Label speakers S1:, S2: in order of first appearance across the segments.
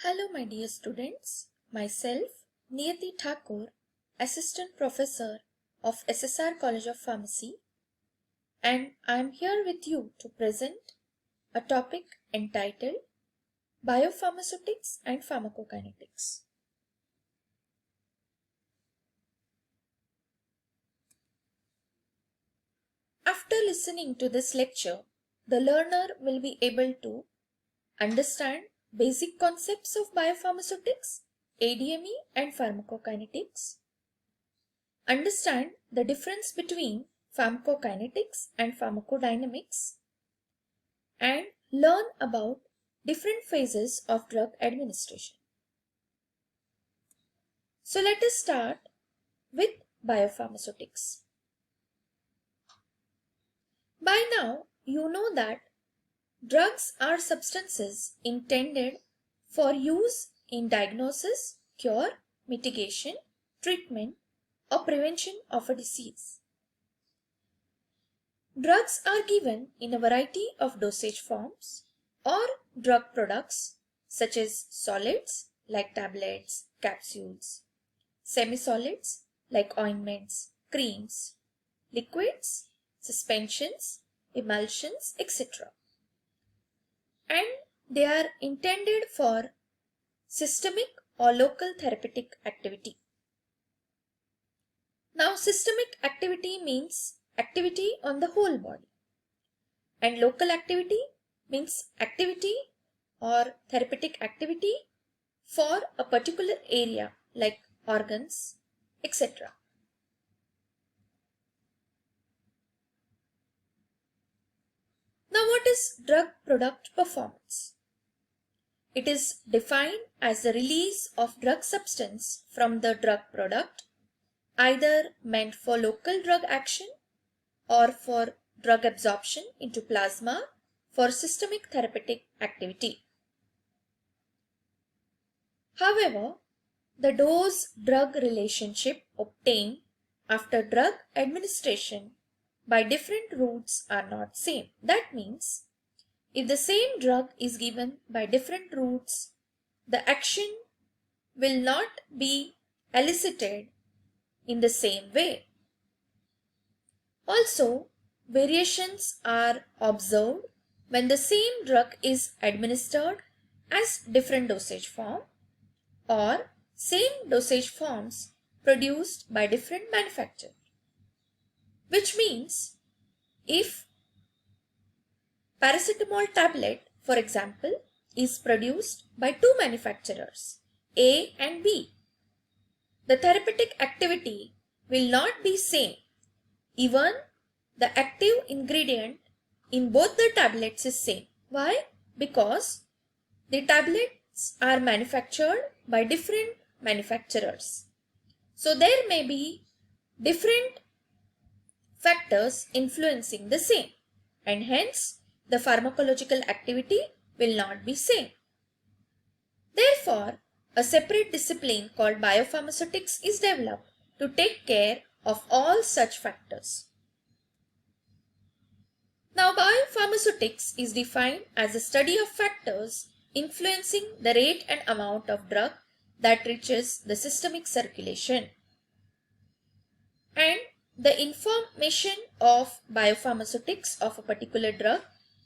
S1: Hello, my dear students. Myself, Niyati Thakur, Assistant Professor of SSR College of Pharmacy, and I am here with you to present a topic entitled Biopharmaceutics and Pharmacokinetics. After listening to this lecture, the learner will be able to understand basic concepts of biopharmaceutics, ADME and pharmacokinetics, understand the difference between pharmacokinetics and pharmacodynamics, and learn about different phases of drug administration. So let us start with biopharmaceutics. By now, you know that drugs are substances intended for use in diagnosis, cure, mitigation, treatment, or prevention of a disease. Drugs are given in a variety of dosage forms or drug products such as solids like tablets, capsules, semi-solids like ointments, creams, liquids, suspensions, emulsions, etc. And they are intended for systemic or local therapeutic activity. Now, systemic activity means activity on the whole body, and local activity means activity or therapeutic activity for a particular area like organs, etc. Now, what is drug product performance? It is defined as the release of drug substance from the drug product, either meant for local drug action or for drug absorption into plasma for systemic therapeutic activity. However, the dose-drug relationship obtained after drug administration by different routes are not same. That means, if the same drug is given by different routes, the action will not be elicited in the same way. Also, variations are observed when the same drug is administered as different dosage form or same dosage forms produced by different manufacturer. Which means, if paracetamol tablet, for example, is produced by two manufacturers, A and B, the therapeutic activity will not be same. Even the active ingredient in both the tablets is same. Why? Because the tablets are manufactured by different manufacturers. So there may be different factors influencing the same, and hence the pharmacological activity will not be same. Therefore, a separate discipline called biopharmaceutics is developed to take care of all such factors. Now, biopharmaceutics is defined as a study of factors influencing the rate and amount of drug that reaches the systemic circulation. And the information of biopharmaceutics of a particular drug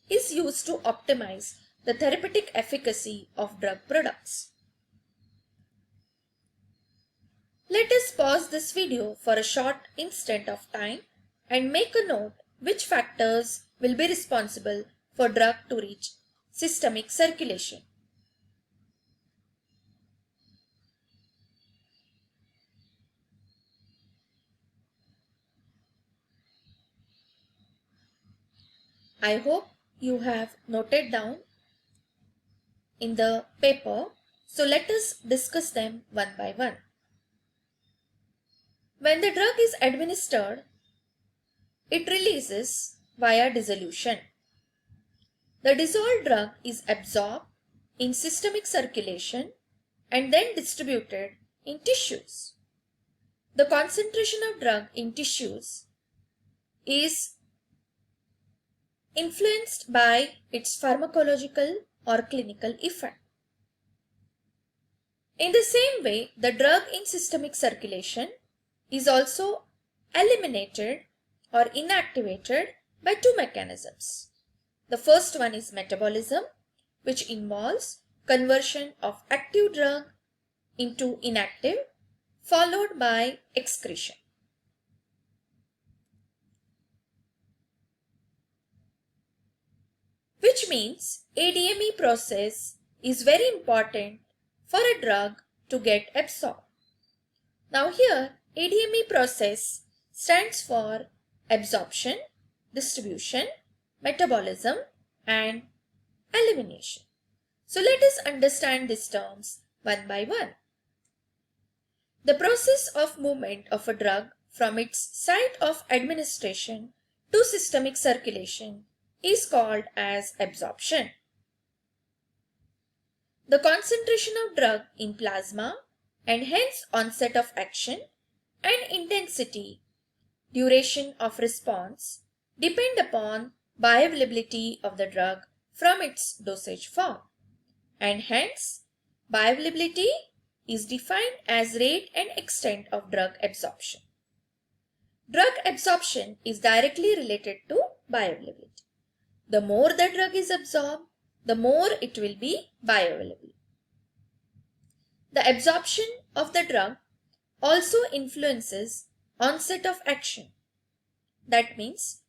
S1: is used to optimize the therapeutic efficacy of drug products. Let us pause this video for a short instant of time and make a note which factors will be responsible for drug to reach systemic circulation. I hope you have noted down in the paper, so let us discuss them one by one. When the drug is administered, it releases via dissolution. The dissolved drug is absorbed in systemic circulation and then distributed in tissues. The concentration of drug in tissues is influenced by its pharmacological or clinical effect. In the same way, the drug in systemic circulation is also eliminated or inactivated by two mechanisms. The first one is metabolism, which involves conversion of active drug into inactive, followed by excretion. Which means ADME process is very important for a drug to get absorbed. Now here ADME process stands for absorption, distribution, metabolism and elimination. So let us understand these terms one by one. The process of movement of a drug from its site of administration to systemic circulation is called as absorption. The concentration of drug in plasma and hence onset of action and intensity, duration of response depend upon bioavailability of the drug from its dosage form, and hence bioavailability is defined as rate and extent of drug absorption. Drug absorption is directly related to bioavailability. The more the drug is absorbed, the more it will be bioavailable. The absorption of the drug also influences onset of action. That means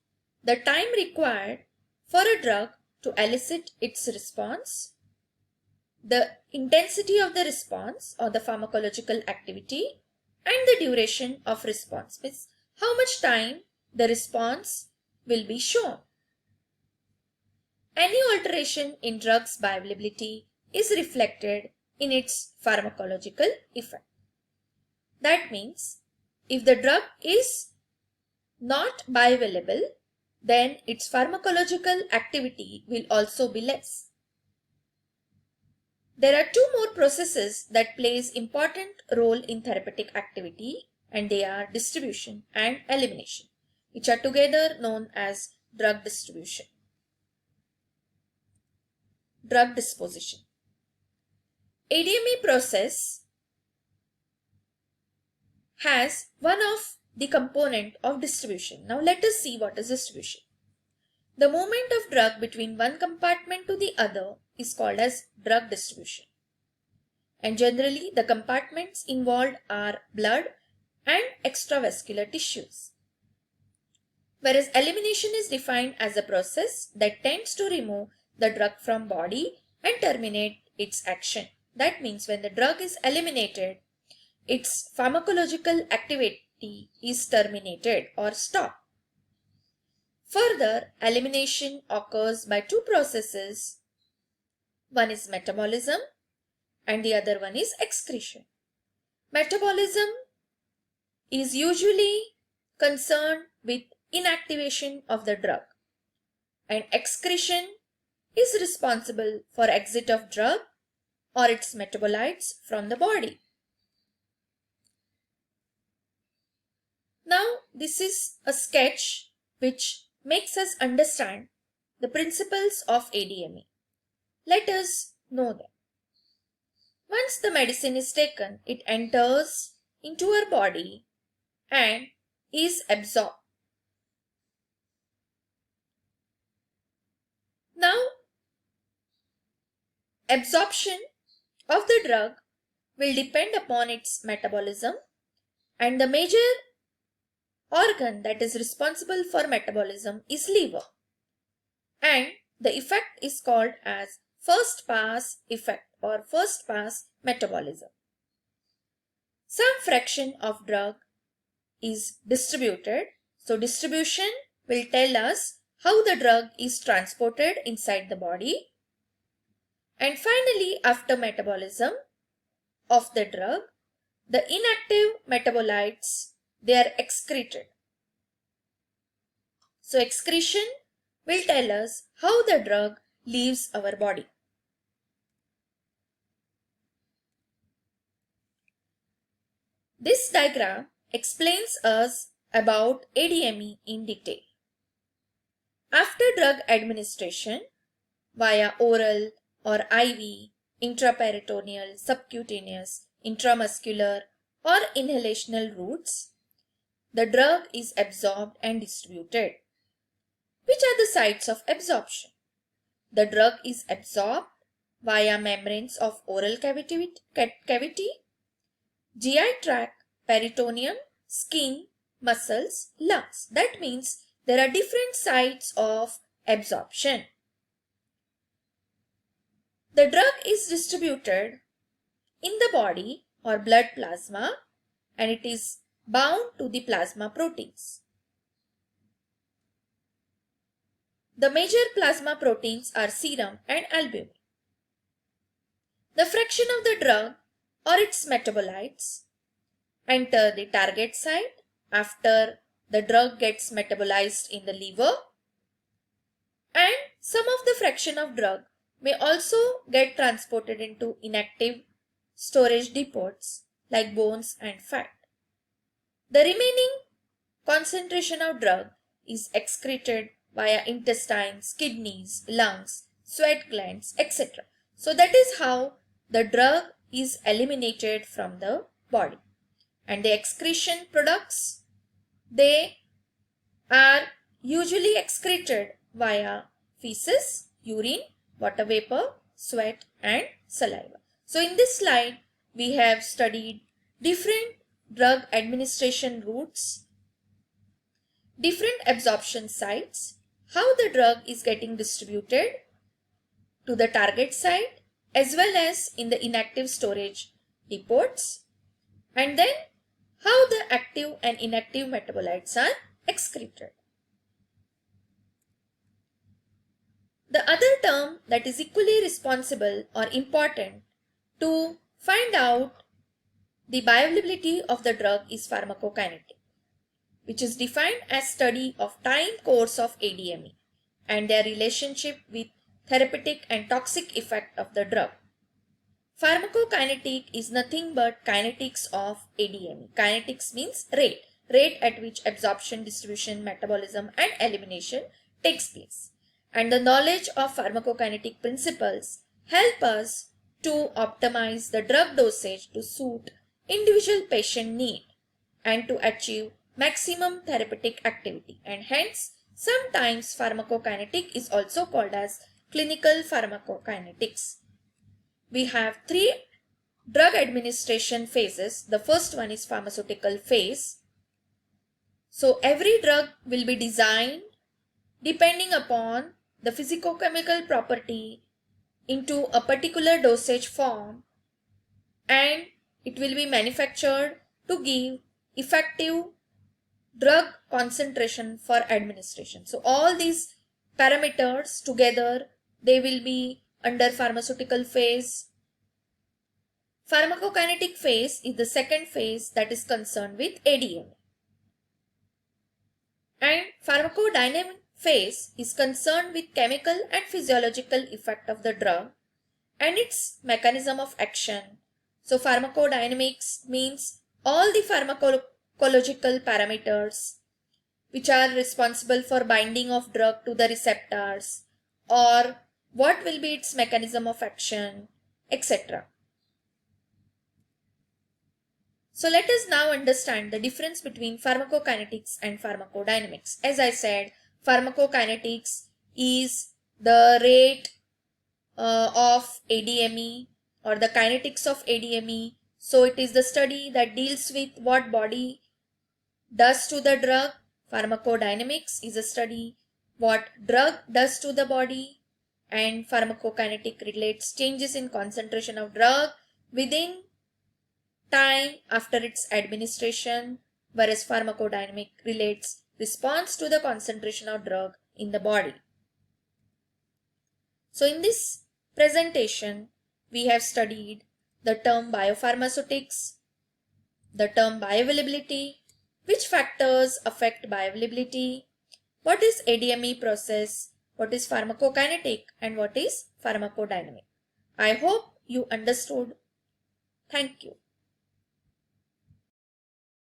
S1: the time required for a drug to elicit its response, the intensity of the response or the pharmacological activity, and the duration of response, means how much time the response will be shown. Any alteration in drug's bioavailability is reflected in its pharmacological effect. That means if the drug is not bioavailable, then its pharmacological activity will also be less. There are two more processes that plays important role in therapeutic activity, and they are distribution and elimination, which are together known as drug distribution. Drug disposition. ADME process has one of the component of distribution. Now let us see what is distribution. The movement of drug between one compartment to the other is called as drug distribution. And generally the compartments involved are blood and extravascular tissues. Whereas elimination is defined as a process that tends to remove the drug from body and terminate its action. That means when the drug is eliminated, its pharmacological activity is terminated or stopped. Further, elimination occurs by two processes. One is metabolism and the other one is excretion. Metabolism is usually concerned with inactivation of the drug, and excretion is responsible for exit of drug or its metabolites from the body. Now this is a sketch which makes us understand the principles of ADME. Let us know them. Once the medicine is taken, it enters into our body and is absorbed. Now, absorption of the drug will depend upon its metabolism, and the major organ that is responsible for metabolism is liver, and the effect is called as first pass effect or first pass metabolism. Some fraction of drug is distributed, so distribution will tell us how the drug is transported inside the body. And finally, after metabolism of the drug, the inactive metabolites, they are excreted. So excretion will tell us how the drug leaves our body. This diagram explains us about ADME in detail. After drug administration via oral or IV, intraperitoneal, subcutaneous, intramuscular, or inhalational routes, the drug is absorbed and distributed. Which are the sites of absorption? The drug is absorbed via membranes of oral cavity, GI tract, peritoneum, skin, muscles, lungs. That means there are different sites of absorption. The drug is distributed in the body or blood plasma and it is bound to the plasma proteins. The major plasma proteins are serum and albumin. The fraction of the drug or its metabolites enter the target site after the drug gets metabolized in the liver, and some of the fraction of drug may also get transported into inactive storage depots like bones and fat. The remaining concentration of drug is excreted via intestines, kidneys, lungs, sweat glands, etc. So that is how the drug is eliminated from the body. And the excretion products, they are usually excreted via feces, urine, water vapor, sweat and saliva. So in this slide, we have studied different drug administration routes, different absorption sites, how the drug is getting distributed to the target site as well as in the inactive storage depots, and then how the active and inactive metabolites are excreted. The other term that is equally responsible or important to find out the bioavailability of the drug is pharmacokinetic, which is defined as study of time course of ADME and their relationship with therapeutic and toxic effect of the drug. Pharmacokinetic is nothing but kinetics of ADME. Kinetics means rate at which absorption, distribution, metabolism and elimination takes place. And the knowledge of pharmacokinetic principles help us to optimize the drug dosage to suit individual patient need and to achieve maximum therapeutic activity, and hence sometimes pharmacokinetic is also called as clinical pharmacokinetics. We have three drug administration phases. The first one is pharmaceutical phase. So every drug will be designed depending upon the physicochemical property into a particular dosage form, and it will be manufactured to give effective drug concentration for administration. So all these parameters together, they will be under pharmaceutical phase. Pharmacokinetic phase is the second phase that is concerned with ADME. And pharmacodynamic phase is concerned with chemical and physiological effect of the drug and its mechanism of action. So pharmacodynamics means all the pharmacological parameters which are responsible for binding of drug to the receptors, or what will be its mechanism of action, etc. So let us now understand the difference between pharmacokinetics and pharmacodynamics. As I said, pharmacokinetics is the rate of ADME or the kinetics of ADME. So it is the study that deals with what body does to the drug. Pharmacodynamics is a study what drug does to the body, and pharmacokinetic relates changes in concentration of drug within time after its administration, whereas pharmacodynamic relates response to the concentration of drug in the body. So in this presentation, we have studied the term biopharmaceutics, the term bioavailability, which factors affect bioavailability, what is ADME process, what is pharmacokinetic, and what is pharmacodynamic. I hope you understood. Thank you.